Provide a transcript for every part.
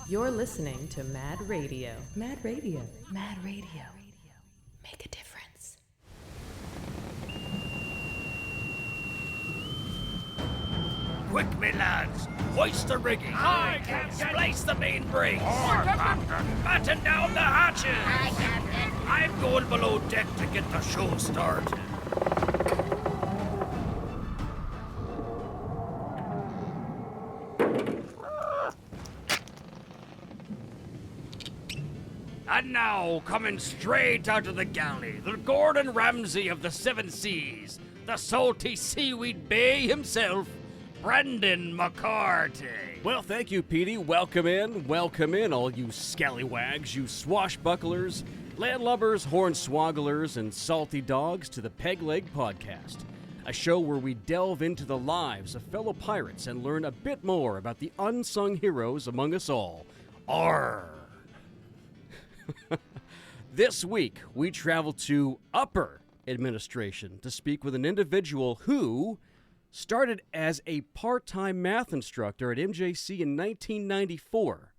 You're listening to Mad Radio. Mad Radio. Mad Radio. Make a difference. Quick, me lads! Hoist the rigging! Aye, Captain! Splice the main brace! Aye, Captain! Batten down the hatches! Aye, Captain! I'm going below deck to get the show started. And now, coming straight out of the galley, the Gordon Ramsay of the Seven Seas, the salty seaweed bay himself, Brendan McCarty. Well, thank you, Petey. Welcome in, all you scallywags, you swashbucklers, landlubbers, hornswogglers, and salty dogs to the Peg Leg Podcast, a show where we delve into the lives of fellow pirates and learn a bit more about the unsung heroes among us all. Arr! This week, we travel to Upper Administration to speak with an individual who started as a part-time math instructor at MJC in 1994,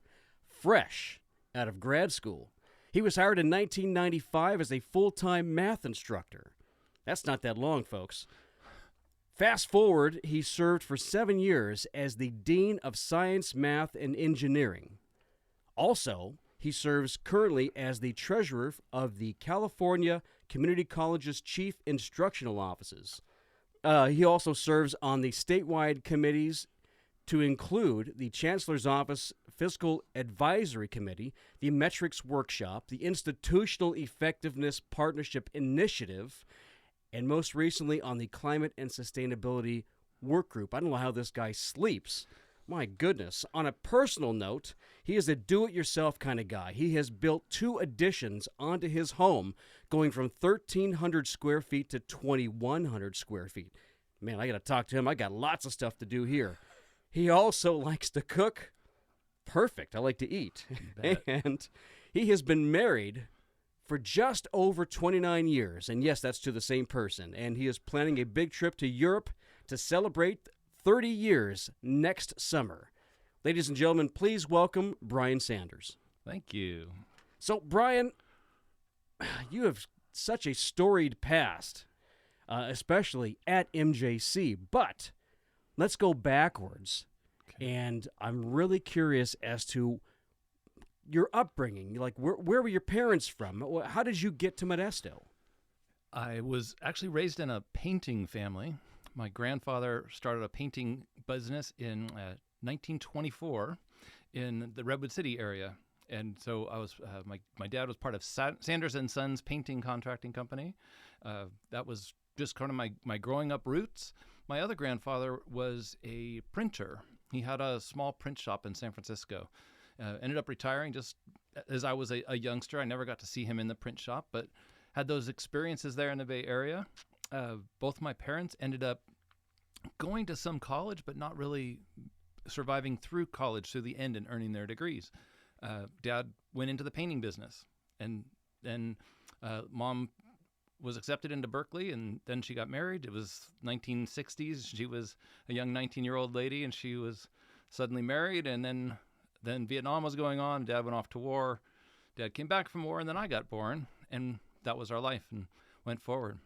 fresh out of grad school. He was hired in 1995 as a full-time math instructor. That's not that long, folks. Fast forward, he served for 7 years as the Dean of Science, Math, and Engineering. Also, he serves currently as the treasurer of the California Community College's Chief Instructional Offices. He also serves on the statewide committees to include the Chancellor's Office Fiscal Advisory Committee, the Metrics Workshop, the Institutional Effectiveness Partnership Initiative, and most recently on the Climate and Sustainability Work Group. I don't know how this guy sleeps. My goodness. On a personal note, he is a do-it-yourself kind of guy. He has built 2 additions onto his home, going from 1,300 square feet to 2,100 square feet. Man, I got to talk to him. I got lots of stuff to do here. He also likes to cook. Perfect. I like to eat. And he has been married for just over 29 years. And yes, that's to the same person. And he is planning a big trip to Europe to celebrate 30 years next summer. Ladies and gentlemen, please welcome Brian Sanders. Thank you. So, Brian, you have such a storied past, especially at MJC, but let's go backwards. Okay. And I'm really curious as to your upbringing. Like, where were your parents from? How did you get to Modesto? I was actually raised in a painting family. My grandfather started a painting business in 1924 in the Redwood City area. And so I was my dad was part of Sanders & Sons painting contracting company. That was just kind of my growing up roots. My other grandfather was a printer. He had a small print shop in San Francisco. Ended up retiring just as I was a youngster. I never got to see him in the print shop, but had those experiences there in the Bay Area. Both my parents ended up going to some college, but not really surviving through college to the end and earning their degrees. Dad went into the painting business, and then Mom was accepted into Berkeley, and then she got married. It was 1960s. She was a young 19-year-old lady, and she was suddenly married, and then Vietnam was going on. Dad went off to war. Dad came back from war, and then I got born, and that was our life and went forward.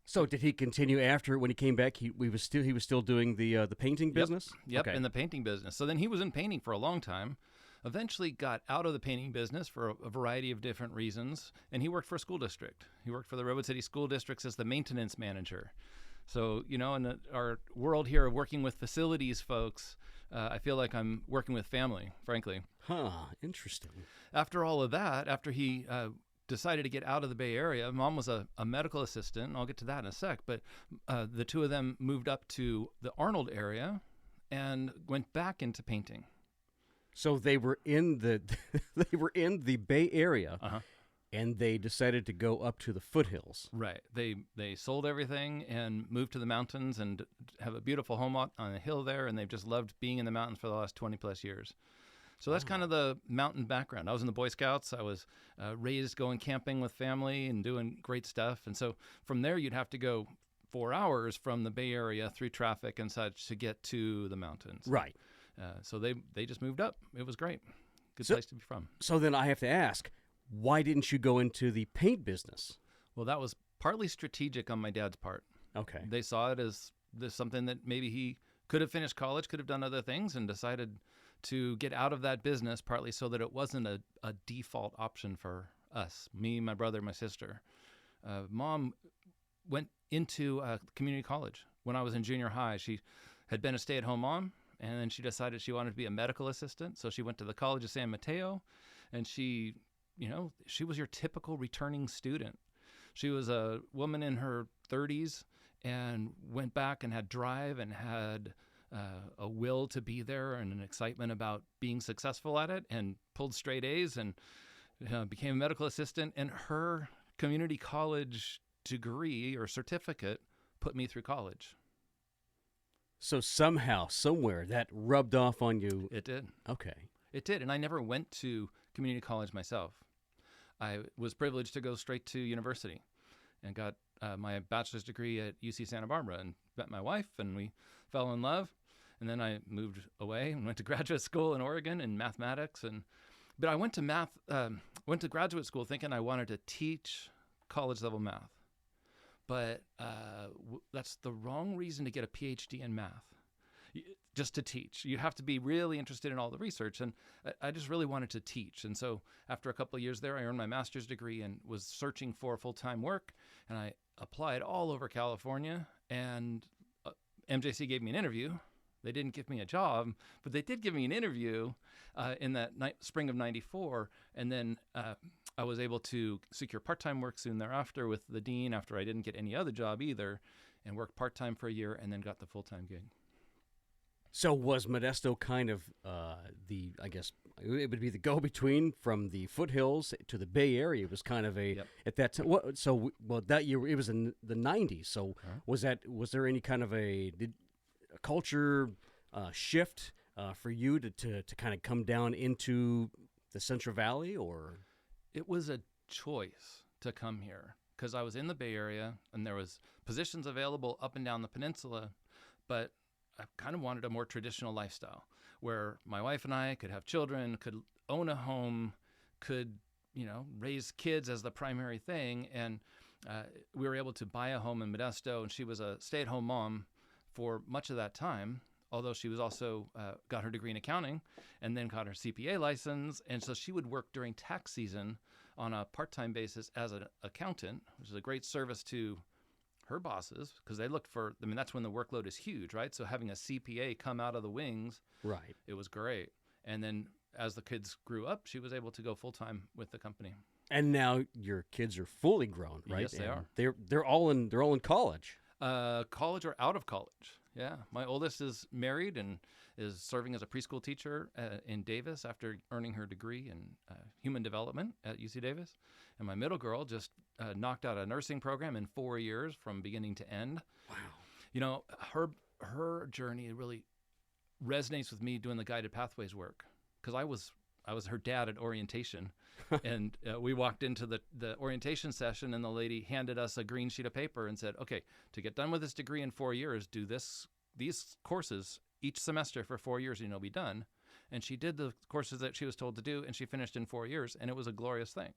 So did he continue after when he came back? He was still doing the painting business. Yep, okay. In the painting business. So then he was in painting for a long time. Eventually got out of the painting business for a variety of different reasons, and he worked for a school district. He worked for the Redwood City School Districts as the maintenance manager. So in our world here of working with facilities folks, I feel like I'm working with family, frankly. Huh. Interesting. After all of that, after he decided to get out of the Bay Area. Mom was a medical assistant, and I'll get to that in a sec, but the two of them moved up to the Arnold area and went back into painting. So they were in the Bay Area, and they decided to go up to the foothills. Right. They sold everything and moved to the mountains and have a beautiful home on a hill there, and they've just loved being in the mountains for the last 20 plus years. So that's kind of the mountain background. I was in the Boy Scouts. I was raised going camping with family and doing great stuff. And so from there, you'd have to go 4 hours from the Bay Area through traffic and such to get to the mountains. Right. So they just moved up. It was great. Good So- place to be from. So then I have to ask, why didn't you go into the paint business? Well, that was partly strategic on my dad's part. Okay. They saw it as something that maybe he could have finished college, could have done other things, and decided to get out of that business, partly so that it wasn't a default option for us, me, my brother, my sister. Mom went into community college when I was in junior high. She had been a stay-at-home mom, and then she decided she wanted to be a medical assistant. So she went to the College of San Mateo, and she was your typical returning student. She was a woman in her 30s and went back and had drive and had a will to be there and an excitement about being successful at it, and pulled straight A's and became a medical assistant. And her community college degree or certificate put me through college. So somehow, somewhere, that rubbed off on you. It did. Okay. It did. And I never went to community college myself. I was privileged to go straight to university and got my bachelor's degree at UC Santa Barbara and met my wife, and we fell in love. And then I moved away and went to graduate school in Oregon in mathematics. But I went to graduate school thinking I wanted to teach college level math. But that's the wrong reason to get a PhD in math, just to teach. You have to be really interested in all the research, and I just really wanted to teach. And so after a couple of years there, I earned my master's degree and was searching for full-time work, and I applied all over California, and MJC gave me an interview. They didn't give me a job, but they did give me an interview in that spring of '94, and then I was able to secure part-time work soon thereafter with the dean after I didn't get any other job either, and worked part-time for a year and then got the full-time gig. So was Modesto kind of I guess it would be the go-between from the foothills to the Bay Area? It was kind of a, Yep. at that time. That year, it was in the 90s. So was there any kind of a culture shift for you to kind of come down into the Central Valley, or? It was a choice to come here because I was in the Bay Area and there was positions available up and down the peninsula, but I kind of wanted a more traditional lifestyle where my wife and I could have children, could own a home, could, raise kids as the primary thing. And we were able to buy a home in Modesto, and she was a stay-at-home mom for much of that time, although she was also got her degree in accounting and then got her CPA license. And so she would work during tax season on a part-time basis as an accountant, which is a great service to her bosses because they looked for, that's when the workload is huge, right? So having a CPA come out of the wings, Right. it was great. And then as the kids grew up, she was able to go full-time with the company. And now your kids are fully grown, right? Yes, they And are. They're all in college. College or out of college. Yeah. My oldest is married and is serving as a preschool teacher in Davis after earning her degree in human development at UC Davis. And my middle girl just knocked out a nursing program in 4 years from beginning to end. Wow. Her journey really resonates with me doing the guided pathways work because I was her dad at orientation. And we walked into the orientation session, and the lady handed us a green sheet of paper and said, okay, to get done with this degree in 4 years, do these courses each semester for 4 years and you'll be done. And she did the courses that she was told to do, and she finished in 4 years, and it was a glorious thing.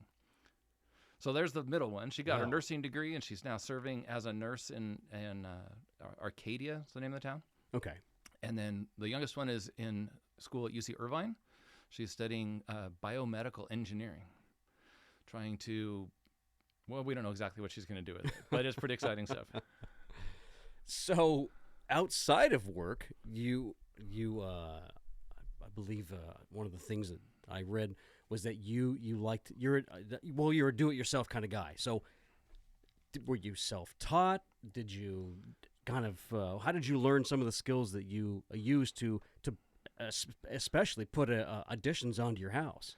So there's the middle one. She got her nursing degree, and she's now serving as a nurse in Arcadia, is the name of the town. Okay. And then the youngest one is in school at UC Irvine. She's studying biomedical engineering, trying to, we don't know exactly what she's going to do with it, but it's pretty exciting stuff. So outside of work, you I believe one of the things that I read was that you're a do-it-yourself kind of guy. So were you self-taught? Did you kind of how did you learn some of the skills that you used to especially put additions onto your house?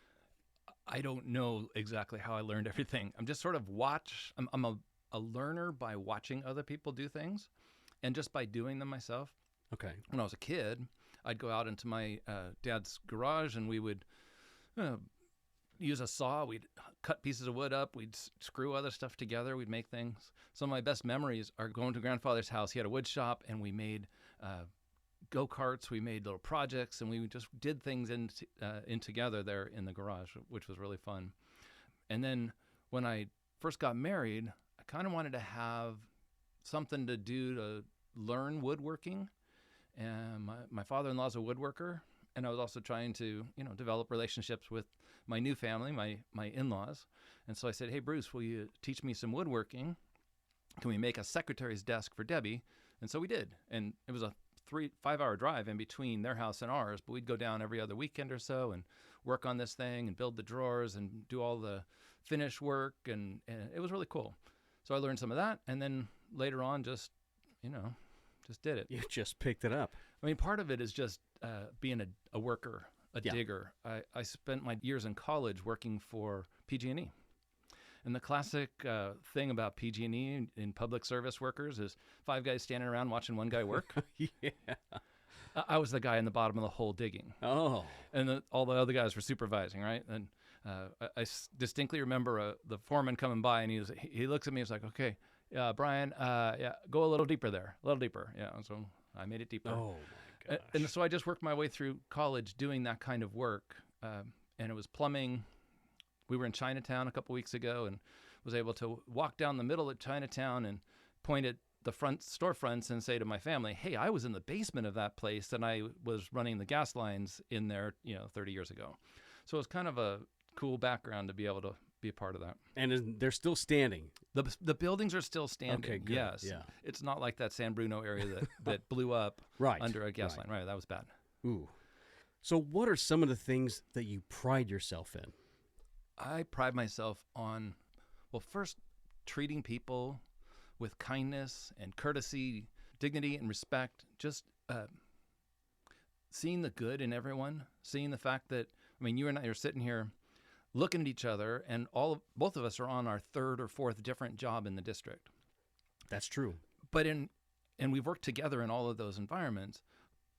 I don't know exactly how I learned everything. I'm just sort of I'm a learner by watching other people do things and just by doing them myself. Okay. When I was a kid, I'd go out into my dad's garage and we would use a saw. We'd cut pieces of wood up. We'd screw other stuff together. We'd make things. Some of my best memories are going to grandfather's house. He had a wood shop, and we made go-karts. We made little projects, and we just did things in together there in the garage, which was really fun. And then when I first got married, I kind of wanted to have something to do to learn woodworking. And my father-in-law's a woodworker, and I was also trying to, develop relationships with my new family, my in-laws. And so I said, hey, Bruce, will you teach me some woodworking? Can we make a secretary's desk for Debbie? And so we did. And it was a 5-hour drive in between their house and ours, but we'd go down every other weekend or so and work on this thing and build the drawers and do all the finish work. And it was really cool. So I learned some of that. And then later on, just did it. You just picked it up. I mean, part of it is just being a worker, a digger. I spent my years in college working for PG&E. And the classic thing about PG&E in public service workers is 5 guys standing around watching one guy work. Yeah. I was the guy in the bottom of the hole digging. Oh. And all the other guys were supervising, right? And I distinctly remember the foreman coming by, and he looks at me and was like, okay, Brian, go a little deeper there, a little deeper. Yeah, so I made it deeper. Oh, my gosh. And so I just worked my way through college doing that kind of work. And it was plumbing. We were in Chinatown a couple weeks ago and was able to walk down the middle of Chinatown and point at the front storefronts and say to my family, hey, I was in the basement of that place and I was running the gas lines in there, 30 years ago. So it was kind of a cool background to be able to be a part of that. And they're still standing. The buildings are still standing. Okay, good. Yes. Yeah. It's not like that San Bruno area that blew up Right. under a gas line. Right. That was bad. Ooh. So what are some of the things that you pride yourself in? I pride myself on, first, treating people with kindness and courtesy, dignity and respect, just seeing the good in everyone, seeing the fact that, you and I are sitting here looking at each other, and both of us are on our 3rd or 4th different job in the district. That's true. But and we've worked together in all of those environments,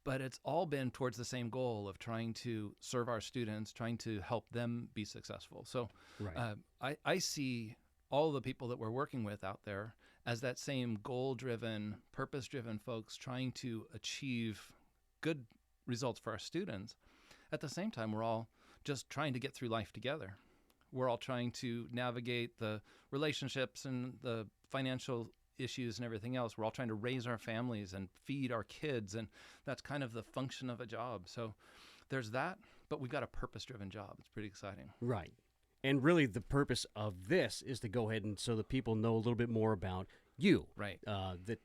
but it's all been towards the same goal of trying to serve our students, trying to help them be successful. So Right. I see all the people that we're working with out there as that same goal-driven, purpose-driven folks trying to achieve good results for our students. At the same time, we're all just trying to get through life together. We're all trying to navigate the relationships and the financial issues and everything else. We're all trying to raise our families and feed our kids, and that's kind of the function of a job. So there's that, but we've got a purpose-driven job. It's pretty exciting. Right. And really the purpose of this is to go ahead and so that people know a little bit more about you. Right. That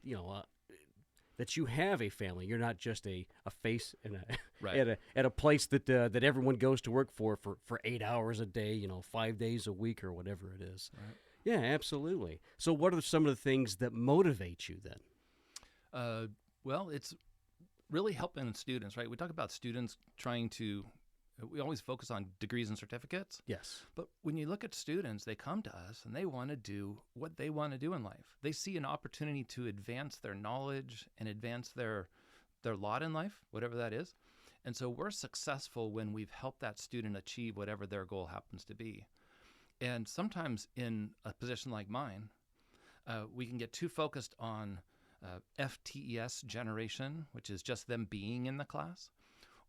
you have a family. You're not just a face in Right. at a place that everyone goes to work for 8 hours a day, 5 days a week or whatever it is. Right. Yeah, absolutely. So what are some of the things that motivate you then? It's really helping students, right? We talk about students we always focus on degrees and certificates. Yes. But when you look at students, they come to us and they want to do what they want to do in life. They see an opportunity to advance their knowledge and advance their lot in life, whatever that is. And so we're successful when we've helped that student achieve whatever their goal happens to be. And sometimes in a position like mine, we can get too focused on FTES generation, which is just them being in the class,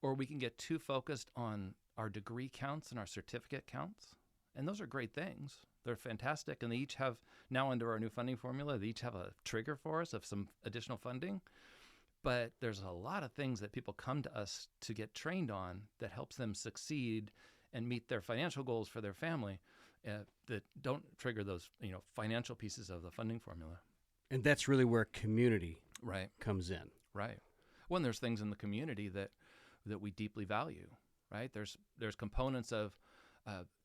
or we can get too focused on our degree counts and our certificate counts. And those are great things. They're fantastic, and they each have, now under our new funding formula, they each have a trigger for us of some additional funding. But there's a lot of things that people come to us to get trained on that helps them succeed and meet their financial goals for their family that don't trigger those financial pieces of the funding formula. And that's really where community Right. comes in. Right. Well, there's things in the community that we deeply value, right? There's components of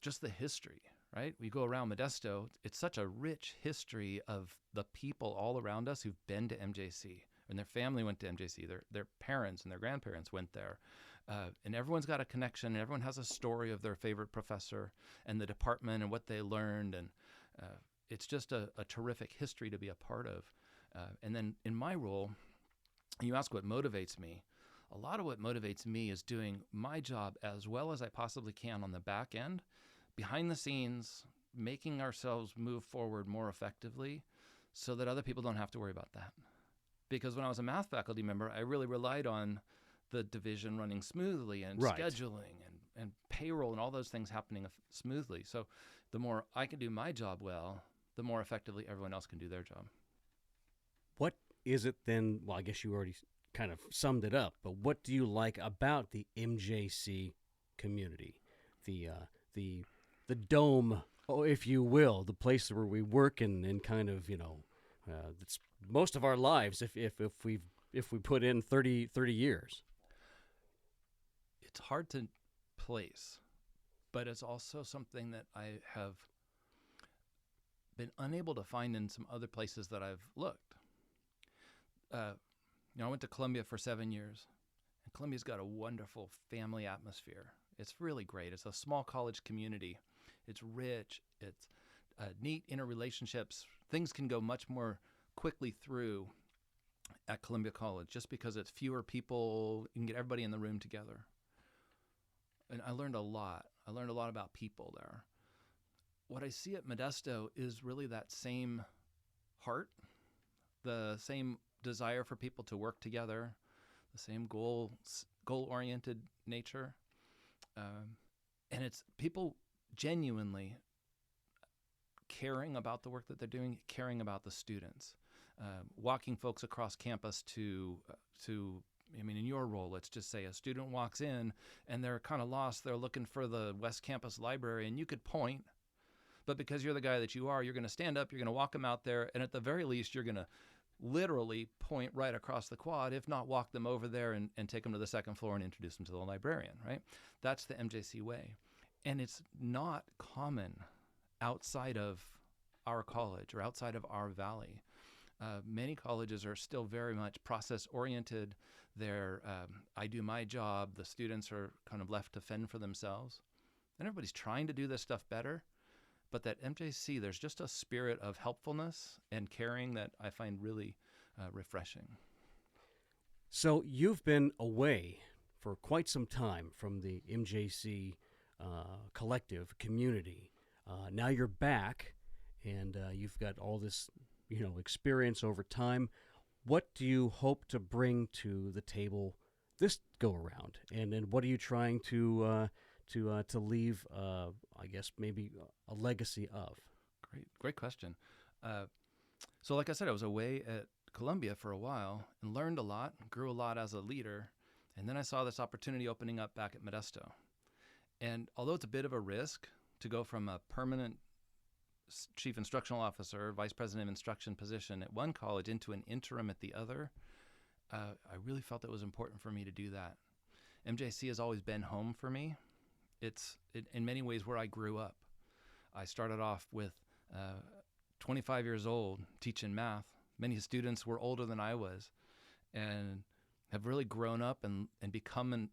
just the history, right? We go around Modesto, it's such a rich history of the people all around us who've been to MJC, and their family went to MJC, their parents and their grandparents went there. And everyone's got a connection, and everyone has a story of their favorite professor and the department and what they learned. And it's just a terrific history to be a part of. And then in my role, you ask what motivates me. A lot of what motivates me is doing my job as well as I possibly can on the back end, behind the scenes, making ourselves move forward more effectively so that other people don't have to worry about that. Because when I was a math faculty member, I really relied on the division running smoothly and Right. scheduling and payroll and all those things happening smoothly. So the more I can do my job well, the more effectively everyone else can do their job. What is it then? Well, I guess you already kind of summed it up, but what do you like about the MJC community? The dome, if you will, the place where we work and kind of, it's most of our lives if we put in 30 years. It's hard to place, but it's also something that I have been unable to find in some other places that I've looked. I went to Columbia for 7 years, and Columbia's got a wonderful family atmosphere. It's really great. It's a small college community. It's rich. It's neat interrelationships. Things can go much more quickly through at Columbia College just because it's fewer people. You can get everybody in the room together. And I learned a lot. I learned a lot about people there. What I see at Modesto is really that same heart, the same desire for people to work together, the same goal-oriented nature. And it's people genuinely caring about the work that they're doing, caring about the students, walking folks across campus to, in your role, let's just say a student walks in and they're kind of lost. They're looking for the West Campus Library, and you could point, but because you're the guy that you are, you're going to stand up, you're going to walk them out there, and at the very least, you're going to literally point right across the quad, if not walk them over there and take them to the second floor and introduce them to the librarian, right? That's the MJC way. And it's not common outside of our college or outside of our valley. Many colleges are still very much process-oriented. They're, I do my job. The students are kind of left to fend for themselves. And everybody's trying to do this stuff better. But that MJC, there's just a spirit of helpfulness and caring that I find really refreshing. So you've been away for quite some time from the MJC collective community. Now you're back, and you've got all this, experience over time. What do you hope to bring to the table this go around? And what are you trying to leave, I guess, maybe a legacy of? Great question. So like I said, I was away at Columbia for a while and learned a lot, grew a lot as a leader, and then I saw this opportunity opening up back at Modesto. And although it's a bit of a risk to go from a permanent chief instructional officer, vice president of instruction position at one college into an interim at the other, I really felt it was important for me to do that. MJC has always been home for me. It's in many ways where I grew up. I started off with 25 years old teaching math. Many students were older than I was and have really grown up and become an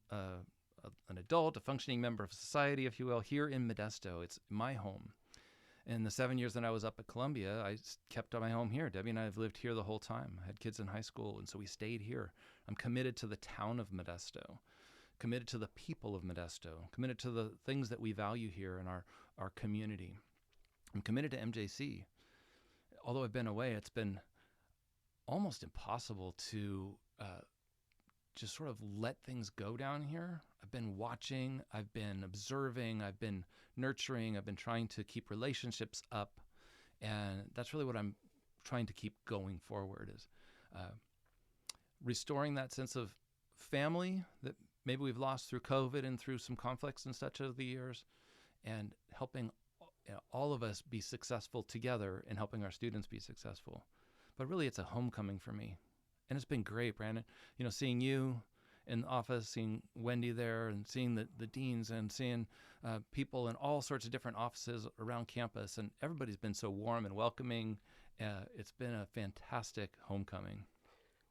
adult, a functioning member of society, if you will, here in Modesto. It's my home. In the 7 years that I was up at Columbia, I kept my home here. Debbie and I have lived here the whole time. I had kids in high school, and so we stayed here. I'm committed to the town of Modesto, committed to the people of Modesto, committed to the things that we value here in our community. I'm committed to MJC. Although I've been away, it's been almost impossible to just sort of let things go down here. I've been watching, I've been observing, I've been nurturing, I've been trying to keep relationships up, and that's really what I'm trying to keep going forward, is restoring that sense of family that maybe we've lost through COVID and through some conflicts and such over the years, and helping all of us be successful together and helping our students be successful. But really, it's a homecoming for me. And it's been great, Brandon. Seeing you in the office, seeing Wendy there, and seeing the deans, and seeing people in all sorts of different offices around campus. And everybody's been so warm and welcoming. It's been a fantastic homecoming.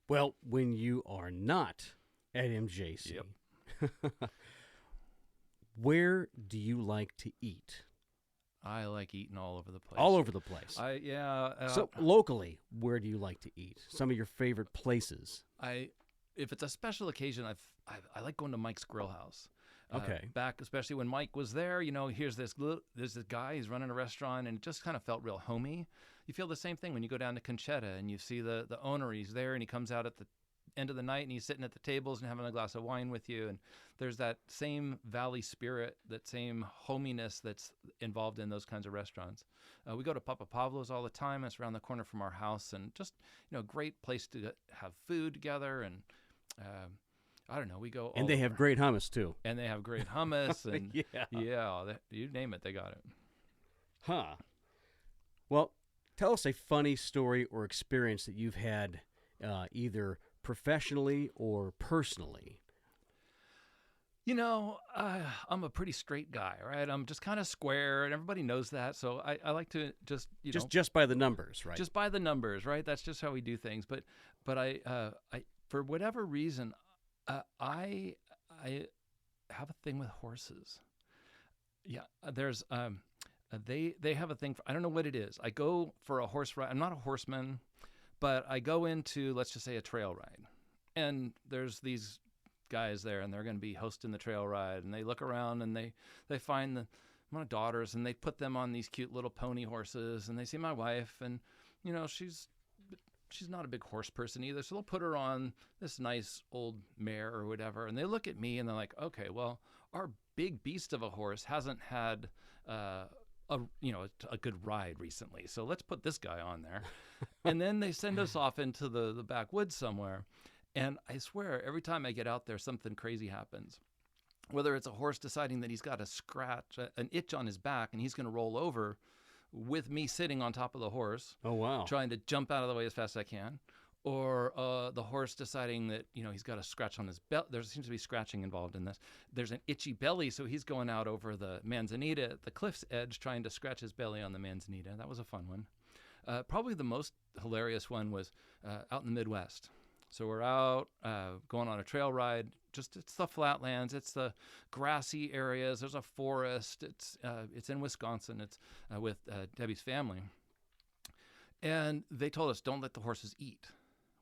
Well, when you are not at MJC, Yep. Where do you like to eat? I like eating all over the place. All over the place. So locally, where do you like to eat? Some of your favorite places? if it's a special occasion, I like going to Mike's Grill House. Okay. Back, especially when Mike was there, there's this guy, he's running a restaurant, and it just kind of felt real homey. You feel the same thing when you go down to Conchetta and you see the owner, he's there, and he comes out at the end of the night and he's sitting at the tables and having a glass of wine with you. And there's that same valley spirit, that same hominess that's involved in those kinds of restaurants. We go to Papa Pablo's all the time. It's around the corner from our house, and just, a great place to have food together. And I don't know, we go all And they have over. great hummus, too. And they have great hummus, and Yeah. you name it, they got it. Huh. Well, tell us a funny story or experience that you've had either professionally or personally. I'm a pretty straight guy, right? I'm just kind of square, and everybody knows that. So I like to just by the numbers, right? Just by the numbers, right? That's just how we do things. But I for whatever reason, I have a thing with horses. Yeah, there's they have a thing for, I don't know what it is. I go for a horse ride. I'm not a horseman, but I go into, let's just say, a trail ride, and there's these guys there, and they're going to be hosting the trail ride, and they look around and they find my daughters, and they put them on these cute little pony horses, and they see my wife, and she's not a big horse person either, so they'll put her on this nice old mare or whatever, and they look at me and they're like, okay, well, our big beast of a horse hasn't had a good ride recently, so let's put this guy on there. And then they send us off into the backwoods somewhere, and I swear every time I get out there, something crazy happens. Whether it's a horse deciding that he's got a scratch, an itch on his back, and he's going to roll over with me sitting on top of the horse. Oh, wow. Trying to jump out of the way as fast as I can. Or the horse deciding that, he's got a scratch on his belt. There seems to be scratching involved in this. There's an itchy belly, so he's going out over the manzanita at the cliff's edge trying to scratch his belly on the manzanita. That was a fun one. Probably the most hilarious one was out in the Midwest. So we're out going on a trail ride. It's the flatlands. It's the grassy areas. There's a forest. It's in Wisconsin. It's with Debbie's family. And they told us, don't let the horses eat.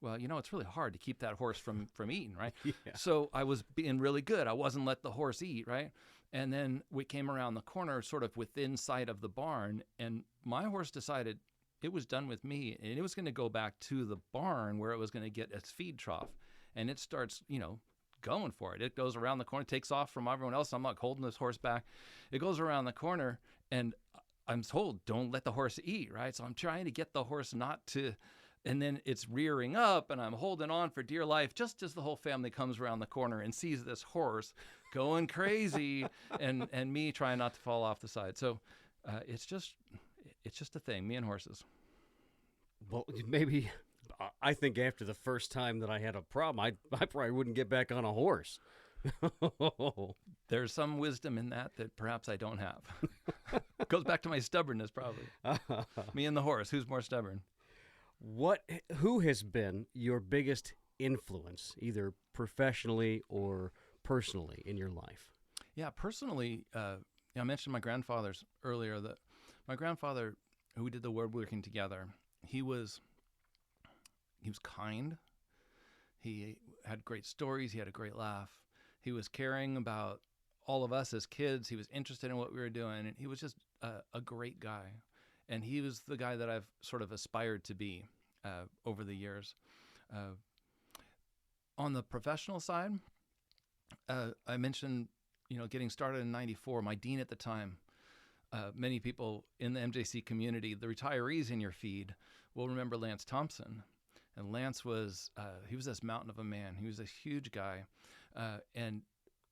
Well, it's really hard to keep that horse from eating, right? Yeah. So I was being really good. I wasn't let the horse eat, right? And then we came around the corner, sort of within sight of the barn, and my horse decided it was done with me, and it was going to go back to the barn where it was going to get its feed trough. And it starts, going for it. It goes around the corner, takes off from everyone else. I'm like holding this horse back. It goes around the corner, and I'm told, don't let the horse eat, right? So I'm trying to get the horse not to, and then it's rearing up, and I'm holding on for dear life just as the whole family comes around the corner and sees this horse going crazy and me trying not to fall off the side. So it's just a thing, me and horses. Well, maybe I think after the first time that I had a problem, I probably wouldn't get back on a horse. There's some wisdom in that perhaps I don't have. Goes back to my stubbornness, probably. Me and the horse, who's more stubborn? Who has been your biggest influence, either professionally or personally, in your life? Yeah, personally, I mentioned my grandfathers earlier. That my grandfather, who we did the woodworking together, he was kind. He had great stories. He had a great laugh. He was caring about all of us as kids. He was interested in what we were doing, and he was just a great guy. And he was the guy that I've sort of aspired to be over the years. On the professional side, I mentioned, getting started in '94. My dean at the time, many people in the MJC community, the retirees in your feed, will remember Lance Thompson. And Lance he was this mountain of a man. He was a huge guy, and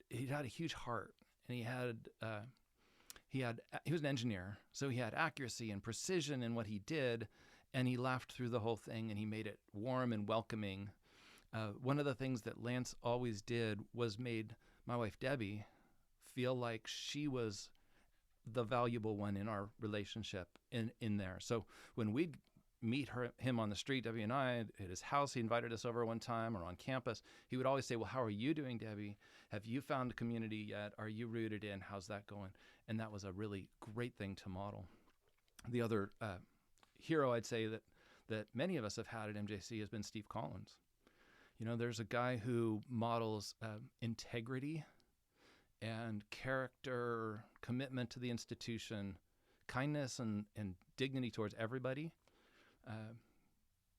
he had a huge heart. And he was an engineer, so he had accuracy and precision in what he did, and he laughed through the whole thing, and he made it warm and welcoming. One of the things that Lance always did was made my wife Debbie feel like she was the valuable one in our relationship in there. So when we'd meet him on the street, Debbie and I, at his house, he invited us over one time, or on campus, he would always say, well, how are you doing, Debbie? Have you found a community yet? Are you rooted in? How's that going? And that was a really great thing to model. The other hero I'd say that many of us have had at MJC has been Steve Collins. There's a guy who models integrity and character, commitment to the institution, kindness and dignity towards everybody.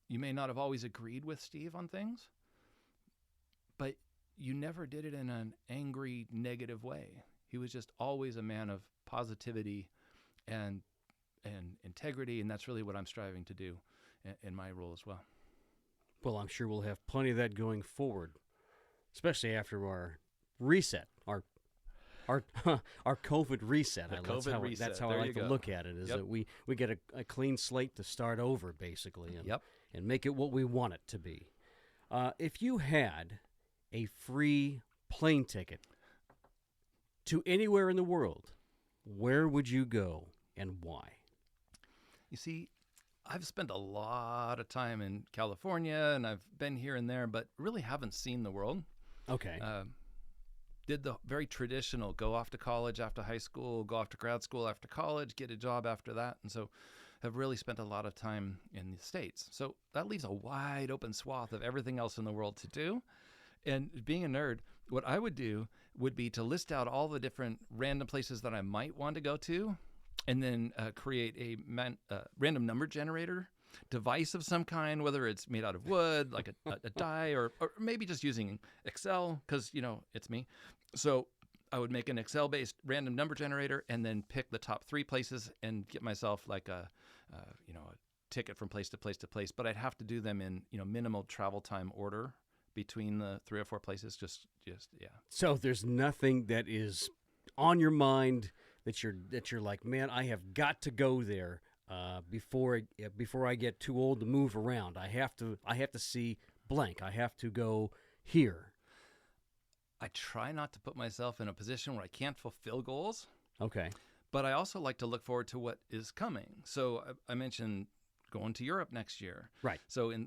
You may not have always agreed with Steve on things, but you never did it in an angry, negative way. He was just always a man of positivity and integrity, and that's really what I'm striving to do in my role as well. Well, I'm sure we'll have plenty of that going forward, especially after our reset, our COVID reset. That's how I like to look at it, is that we get a clean slate to start over, basically, and make it what we want it to be. If you had a free plane ticket to anywhere in the world, where would you go and why? You see, I've spent a lot of time in California, and I've been here and there, but really haven't seen the world. Okay. Did the very traditional, go off to college after high school, go off to grad school after college, get a job after that. And so have really spent a lot of time in the States. So that leaves a wide open swath of everything else in the world to do. And being a nerd, what I would do would be to list out all the different random places that I might want to go to, and then create a random number generator device of some kind, whether it's made out of wood, like a die, or maybe just using Excel, because, it's me. So I would make an Excel-based random number generator and then pick the top 3 places and get myself like a ticket from place to place to place. But I'd have to do them in, minimal travel time order between the 3 or 4 places. Just. So there's nothing that is on your mind that you're like, man, I have got to go there before I get too old to move around. I have to see blank. I have to go here. I try not to put myself in a position where I can't fulfill goals. Okay. But I also like to look forward to what is coming. So I mentioned going to Europe next year. Right. So in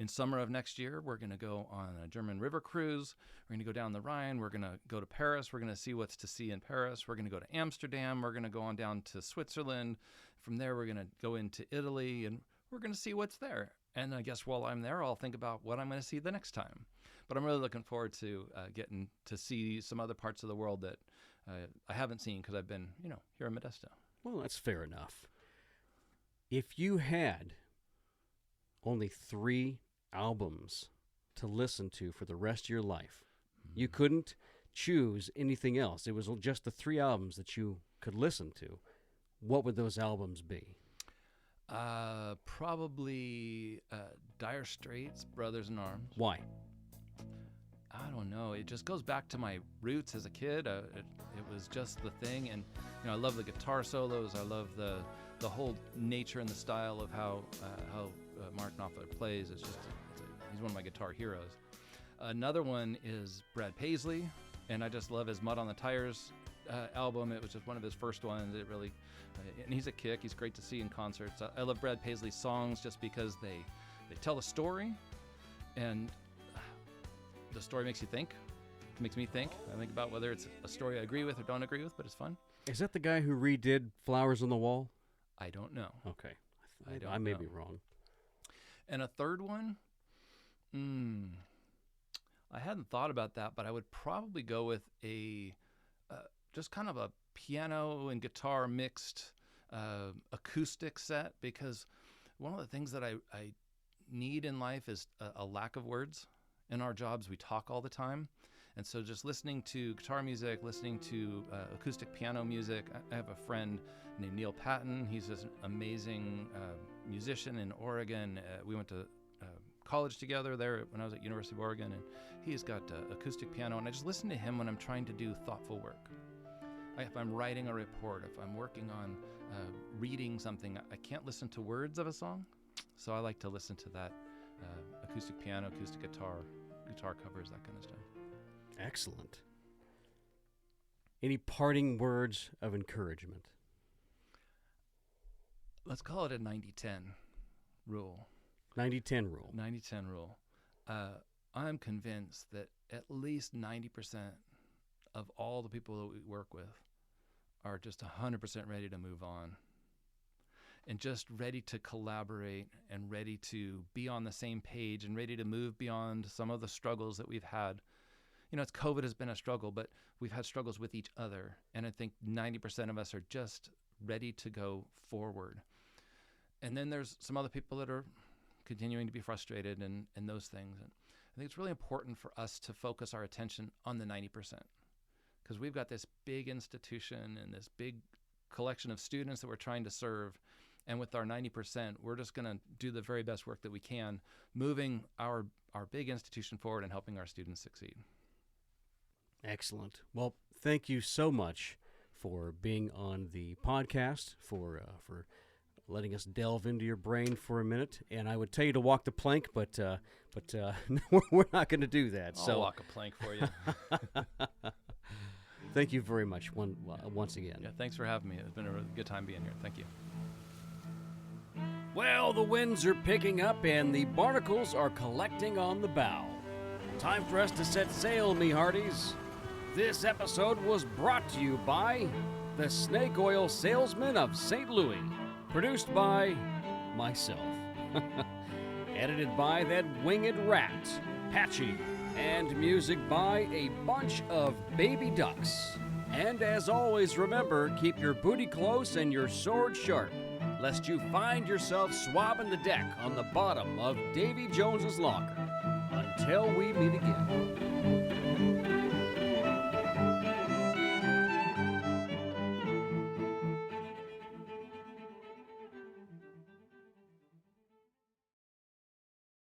summer of next year, we're going to go on a German river cruise. We're going to go down the Rhine. We're going to go to Paris. We're going to see what's to see in Paris. We're going to go to Amsterdam. We're going to go on down to Switzerland. From there, we're going to go into Italy, and we're going to see what's there. And I guess while I'm there, I'll think about what I'm going to see the next time. But I'm really looking forward to getting to see some other parts of the world that I haven't seen because I've been, here in Modesto. Well, that's fair enough. If you had only 3 albums to listen to for the rest of your life, you couldn't choose anything else. It was just the 3 albums that you could listen to. What would those albums be? Probably Dire Straits, Brothers in Arms. Why? I don't know. It just goes back to my roots as a kid. It was just the thing, and I love the guitar solos. I love the whole nature and the style of how Mark Knopfler plays. He's one of my guitar heroes. Another one is Brad Paisley, and I just love his Mud on the Tires album. It was just one of his first ones. It really, and he's a kick. He's great to see in concerts. I love Brad Paisley's songs just because they tell a story, and the story makes you think. It makes me think. I think about whether it's a story I agree with or don't agree with, but it's fun. Is that the guy who redid Flowers on the Wall? I don't know. Okay. I may be wrong. And a third one? I hadn't thought about that, but I would probably go with just kind of a piano and guitar mixed acoustic set, because one of the things that I need in life is a lack of words. In our jobs, we talk all the time. And so just listening to guitar music, listening to acoustic piano music. I have a friend named Neil Patton. He's this amazing musician in Oregon. We went to college together there when I was at University of Oregon, and he's got acoustic piano. And I just listen to him when I'm trying to do thoughtful work. If I'm writing a report, if I'm working on reading something, I can't listen to words of a song. So I like to listen to that acoustic piano, acoustic guitar covers, that kind of stuff. Excellent. Any parting words of encouragement? Let's call it a 90-10 rule. 90-10 rule. 90-10 rule. I'm convinced that at least 90% of all the people that we work with are just 100% ready to move on, and just ready to collaborate and ready to be on the same page and ready to move beyond some of the struggles that we've had. it's COVID has been a struggle, but we've had struggles with each other. And I think 90% of us are just ready to go forward. And then there's some other people that are continuing to be frustrated and those things. And I think it's really important for us to focus our attention on the 90%, because we've got this big institution and this big collection of students that we're trying to serve. And with our 90%, we're just going to do the very best work that we can, moving our big institution forward and helping our students succeed. Excellent. Well, thank you so much for being on the podcast, for letting us delve into your brain for a minute. And I would tell you to walk the plank, but we're not going to do that. I'll walk a plank for you. Thank you very much once again. Yeah, thanks for having me. It's been a really good time being here. Thank you. Well, the winds are picking up and the barnacles are collecting on the bow. Time for us to set sail, me hearties. This episode was brought to you by the Snake Oil Salesman of St. Louis. Produced by myself. Edited by that winged rat, Patchy. And music by a bunch of baby ducks. And as always, remember, keep your booty close and your sword sharp, lest you find yourself swabbing the deck on the bottom of Davy Jones's locker. Until we meet again.